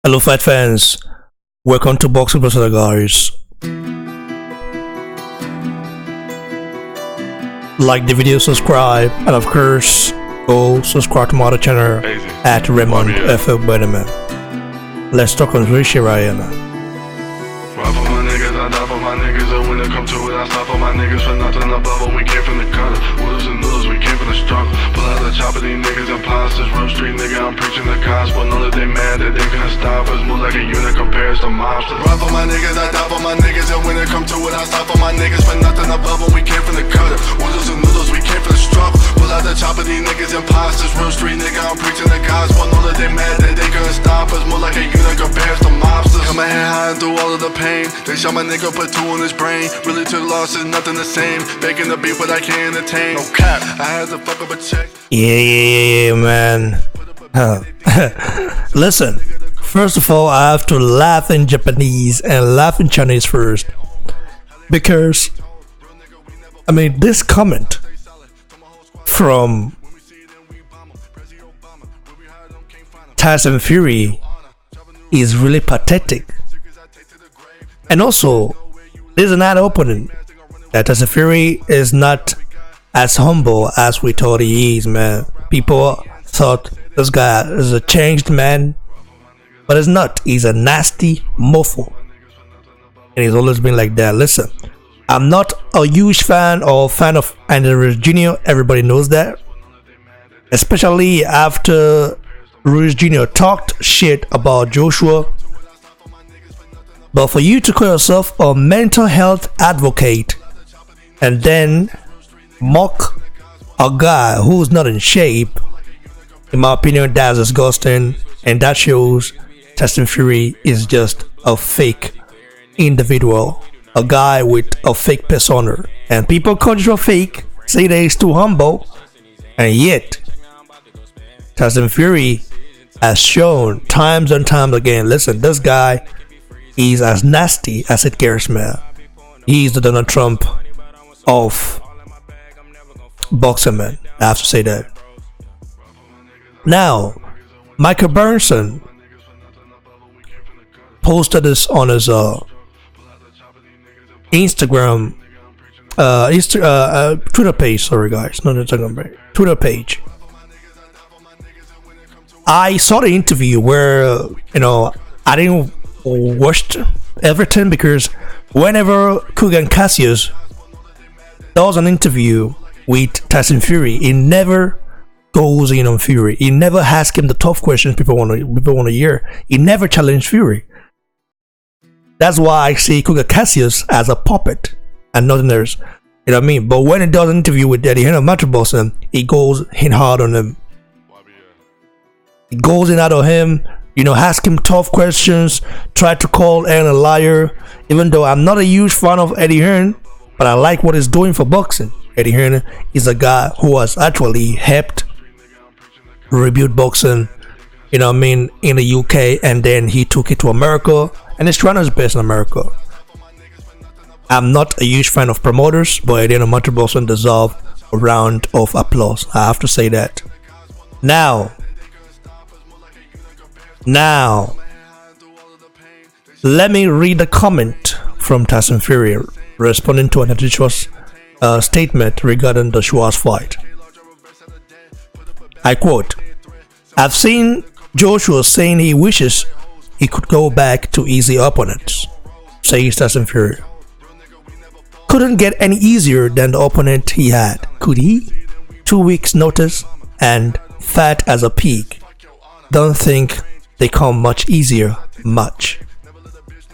Hello fight fans, welcome to Boxing Personal guys. Like the video, subscribe, and of course, go subscribe to my other channel at Raymond F. Benjamin. Let's talk on Ruiz right now. Ride for my niggas, I die for my niggas, and when it come to it, I stop for my niggas for nothing above, but we came from the gutter. Wooders and noodles, we came from the struggle. Pull out the chopper, these niggas imposters. Real street nigga, I'm preaching the gospel. Know that they mad that they couldn't stop us. Move like a unit compares to mobsters. Ride for my niggas, I die for my niggas, and when it come to it, I stop for my niggas for nothing above, but we came from the gutter. Wooders and noodles, we came from the struggle. Pull out the chopper, these niggas imposters. Real street nigga, I'm preaching the gospel. Know that they mad that they couldn't stop us. Move like a unit compares to mobsters. Come ahead high and through all of the pain. They shot my nigga, put two on his brain. Really took losses, nothing the same. Baking the beef, but I can't entertain. No cap, I had to fuck up a check. Yeah, man. Listen, first of all, I have to laugh in Japanese and laugh in Chinese first. Because, I mean, this comment from Tyson Fury is really pathetic. And also, there's another opponent that Tyson Fury is not as humble as we thought he is, man. People thought this guy is a changed man, but it's not. He's a nasty mofo, and he's always been like that. Listen, I'm not a huge fan of Andy Ruiz Jr. Everybody knows that, especially after Ruiz Jr. talked shit about Joshua. But for you to call yourself a mental health advocate and then mock a guy who's not in shape, in my opinion, that's disgusting, and that shows Tyson Fury is just a fake individual, a guy with a fake persona, and people call you a fake, say that he's too humble, and yet Tyson Fury has shown times and times again, listen, this guy is as nasty as it gets, man. He's the Donald Trump of boxing, man. I have to say that. Now, Michael Burnson posted this on his Instagram, Twitter page. Sorry, guys, not Instagram page. Twitter page. I saw the interview where I didn't watch everything because whenever Kugan Cassius does an interview with Tyson Fury, he never goes in on Fury. He never asks him the tough questions people want to hear. He never challenged Fury. That's why I see Kugan Cassius as a puppet and nothing else. You know what I mean? But when he does an interview with Eddie Hearn Match Boston, he goes in hard on him. He goes in hard on him. Ask him tough questions, try to call Aaron a liar, even though I'm not a huge fan of Eddie Hearn, but I like what he's doing for boxing. Eddie Hearn is a guy who has actually helped rebuild boxing, in the UK, and then he took it to America, and he's trying his best in America. I'm not a huge fan of promoters, but Eddie Hearn and Boston deserve a round of applause. I have to say that. Now, let me read the comment from Tyson Fury responding to an Joshua statement regarding the Schwarz fight. I quote, "I've seen Joshua saying he wishes he could go back to easy opponents," says Tyson Fury. "Couldn't get any easier than the opponent he had, could he? 2 weeks notice and fat as a pig. Don't think they come much easier, much."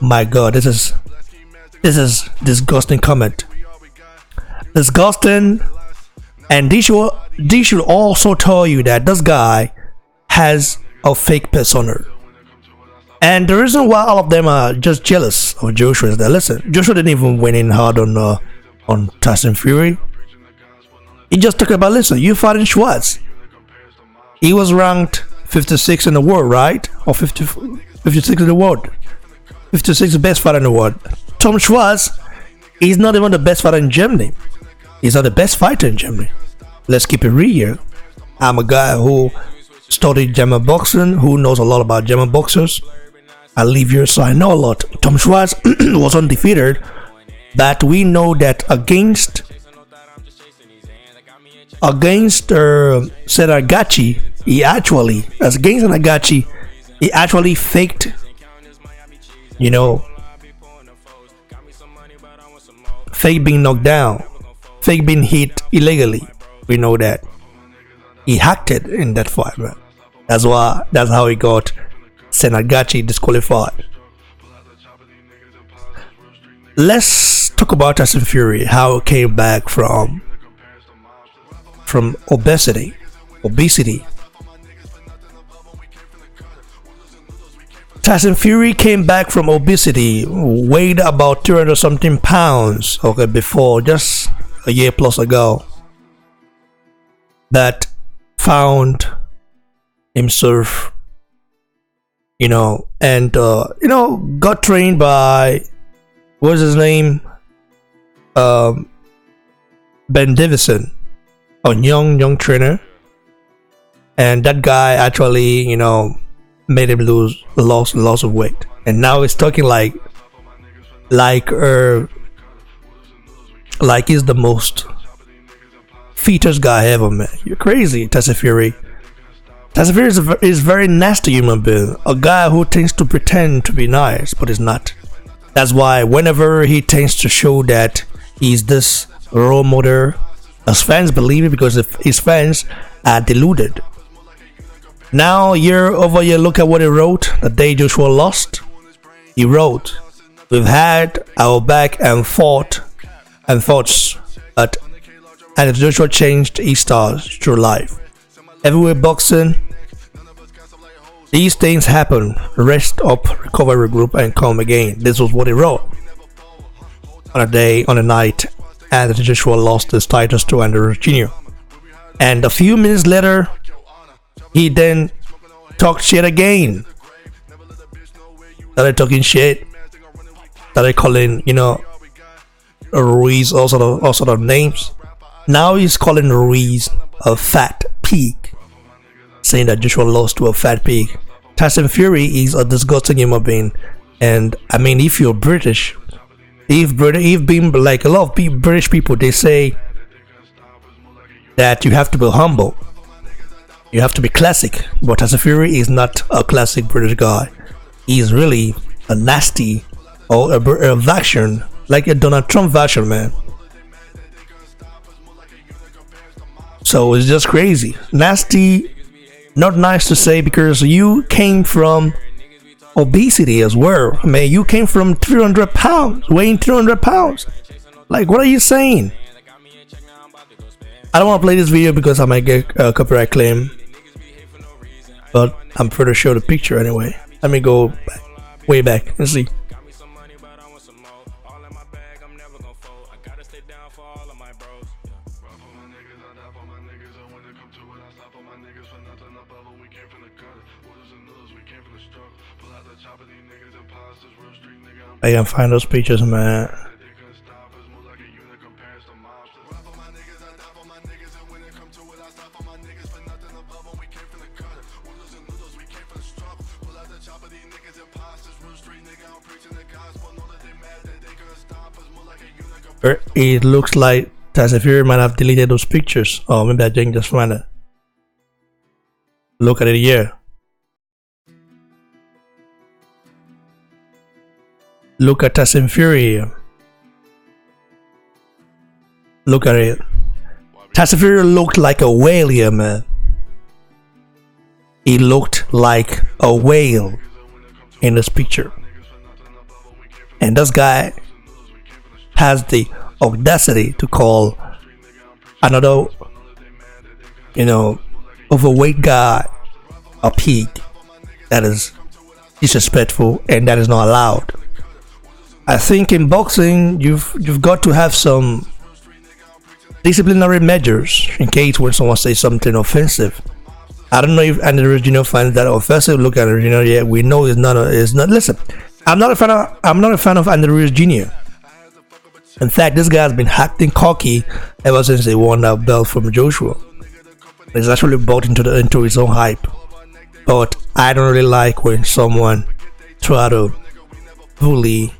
My God, this is disgusting comment. Disgusting, and this should also tell you that this guy has a fake persona. And the reason why all of them are just jealous of Joshua is that, listen, Joshua didn't even win in hard on Tyson Fury. He just talked about, listen, you fought in Schwarz. He was ranked 56 in the world, right? Or 56 in the world. 56 the best fighter in the world. Tom Schwarz is not even the best fighter in Germany. He's not the best fighter in Germany. Let's keep it real here. I'm a guy who studied German boxing, who knows a lot about German boxers. I live here, so I know a lot. Tom Schwartz was undefeated, but we know that against Senagachi, he actually faked, you know, fake being knocked down, fake being hit illegally. We know that he hacked it in that fight, man. That's how he got Senagachi disqualified. Let's talk about Tyson Fury, how it came back from obesity. Tyson Fury came back from obesity, weighed about 200 something pounds, okay, before, just a year plus ago, that found himself, and got trained by, what's his name, Ben Davison, a young trainer, and that guy actually, made him lose loss of weight, and now he's talking like he's the most fittest guy ever, man. You're crazy, Tyson Fury. Tyson Fury is a very nasty human being, a guy who tends to pretend to be nice, but is not. That's why whenever he tends to show that he's this role model, his fans believe it because his fans are deluded. Now, year over year, look at what he wrote the day Joshua lost. He wrote, "We've had our back and thoughts, but and if Joshua changed his stars through life. Heavyweight boxing, these things happen. Rest up, recover, regroup, and come again." This was what he wrote on a night after Joshua lost his titles to Ruiz Jr. And a few minutes later, he then talked shit again. Started talking shit. Started calling, Ruiz all sort of names. Now he's calling Ruiz a fat pig, saying that Joshua lost to a fat pig. Tyson Fury is a disgusting human being, and I mean, if you're British, if being like a lot of British people, they say that you have to be humble, you have to be classic, but Tyson Fury is not a classic British guy. He's really a nasty or a version, like a Donald Trump version, man. So it's just crazy, nasty, not nice to say, because you came from obesity as well, man. You came from 300 pounds, weighing 300 pounds. Like, what are you saying? I don't want to play this video because I might get a copyright claim, but I'm pretty sure the picture anyway. Let me go way back and see. I can find those pictures, man. It looks like Tyson Fury might have deleted those pictures. Oh, maybe I didn't just find it. Look at it here. Look at Tyson Fury here. Look at it. Tyson Fury looked like a whale here, man. He looked like a whale in this picture. And this guy has the audacity to call another, overweight guy a pig. That is disrespectful, and that is not allowed. I think in boxing, you've got to have some disciplinary measures in case when someone says something offensive. I don't know if Andy Ruiz finds that offensive. Look at it, yeah, we know it's not. Listen, I'm not a fan of Andy Ruiz Jr. In fact, this guy has been acting cocky ever since he won that belt from Joshua. He's actually bought into his own hype. But I don't really like when someone try to bully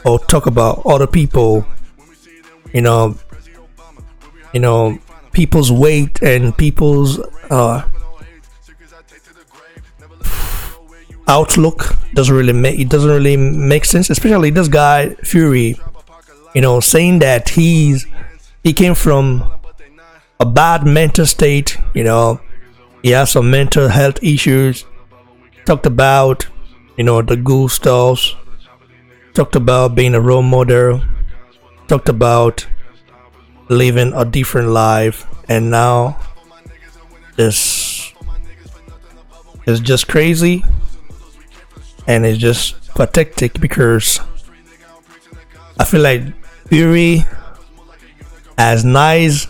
or talk about other people, you know, people's weight and people's outlook doesn't really make sense. Especially this guy Fury, saying that he came from a bad mental state. He has some mental health issues. Talked about the good stuff. Talked about being a role model. Talked about living a different life, and now this is just crazy, and it's just pathetic because I feel like Fury, as nice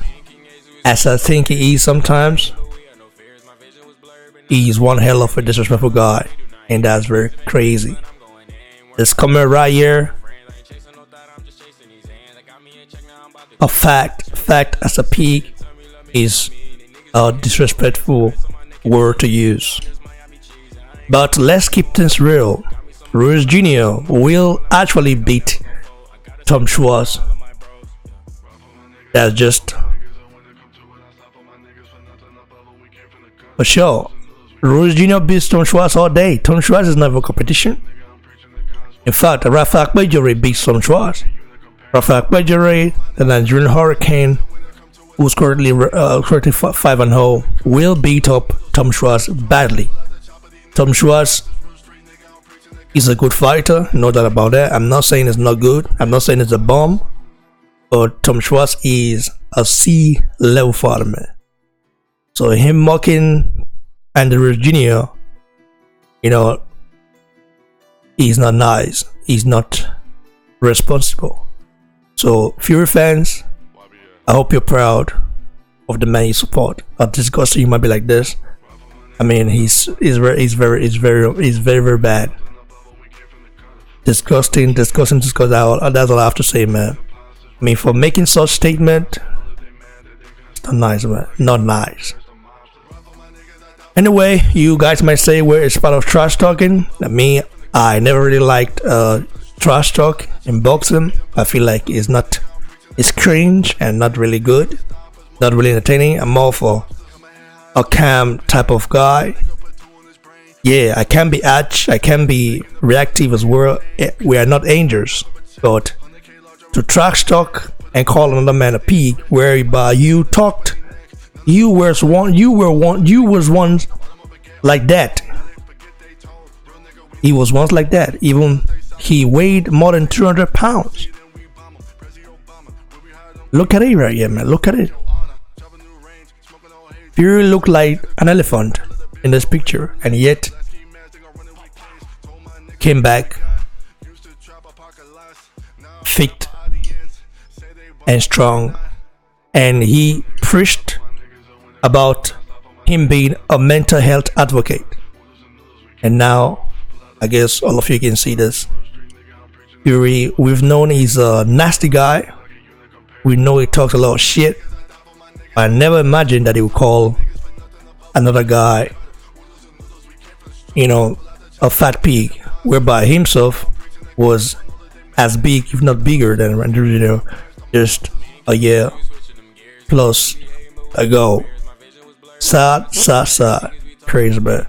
as I think he is sometimes, he's one hell of a disrespectful guy, and that's very crazy. This comment right here, a fact as a pig is a disrespectful word to use. But let's keep things real. Ruiz Jr. will actually beat Tom Schwartz. That's just for sure. Ruiz Jr. beats Tom Schwartz all day. Tom Schwartz is never competition. In fact, Rafa Akpejere beats Tom Schwartz. Rafa Akpejere, the Nigerian Hurricane, who's currently 5-0, will beat up Tom Schwartz badly. Tom Schwartz is a good fighter, no doubt about that. I'm not saying it's not good. I'm not saying it's a bomb. But Tom Schwartz is a C-level fighter, man. So him mocking Andrew Jr., he's not nice. He's not responsible. So Fury fans, I hope you're proud of the man you support. At disgusting, you might be like this. I mean, he's very bad. Disgusting. That's all I have to say, man. I mean, for making such statement, it's not nice, man. Not nice. Anyway, you guys might say, where it's part of trash talking. I never really liked trash talk in boxing. I feel like it's cringe and not really good, not really entertaining. I'm more for a calm type of guy. Yeah, I can be I can be reactive as well. We are not angels, but to trash talk and call another man a pig, whereby you was once like that. He was once like that. Even he weighed more than 200 pounds. Look at it right here, man. Look at it. Fury looked like an elephant in this picture, and yet came back fit and strong, and he preached about him being a mental health advocate. And now I guess all of you can see this. Fury, we've known he's a nasty guy. We know he talks a lot of shit. I never imagined that he would call another guy, a fat pig, whereby himself was as big, if not bigger, than Randy, just a year plus ago. Sad. Crazy, man.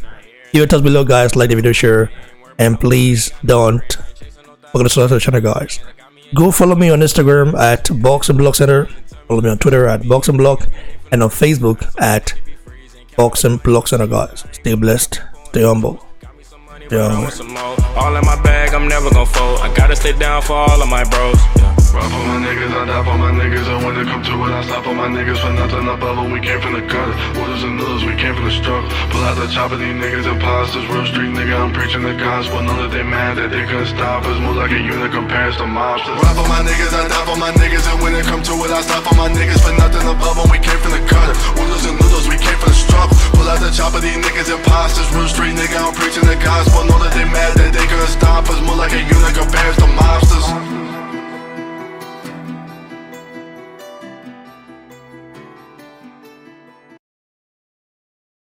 Leave a thumbs below, guys. Like the video, share, and please don't forget to subscribe to the channel, guys. Go follow me on Instagram at Boxing Block Center. Follow me on Twitter at Boxing Block, and on Facebook at Boxing Block Center, guys. Stay blessed, stay humble. All in my bag, I'm never gonna fold. I gotta stay down for all of my bros. Ride for my niggas, I die for my niggas. And when it come to it, I stop for my niggas. For nothing above it, we came from the gutter. Waters and noodles, we came from the struggle. Pull out the chopper, these niggas imposters. Real street nigga, I'm preaching the gospel. None of they mad that they couldn't stop us. Move like a unit compares to mobsters. Ride for my niggas, I die for my niggas. And when it come to it, I stop for my niggas. For nothing above it, we came from the gutter. Waters and noodles, we came from the struggle. Pull out the chopper, these niggas imposters. Real street nigga,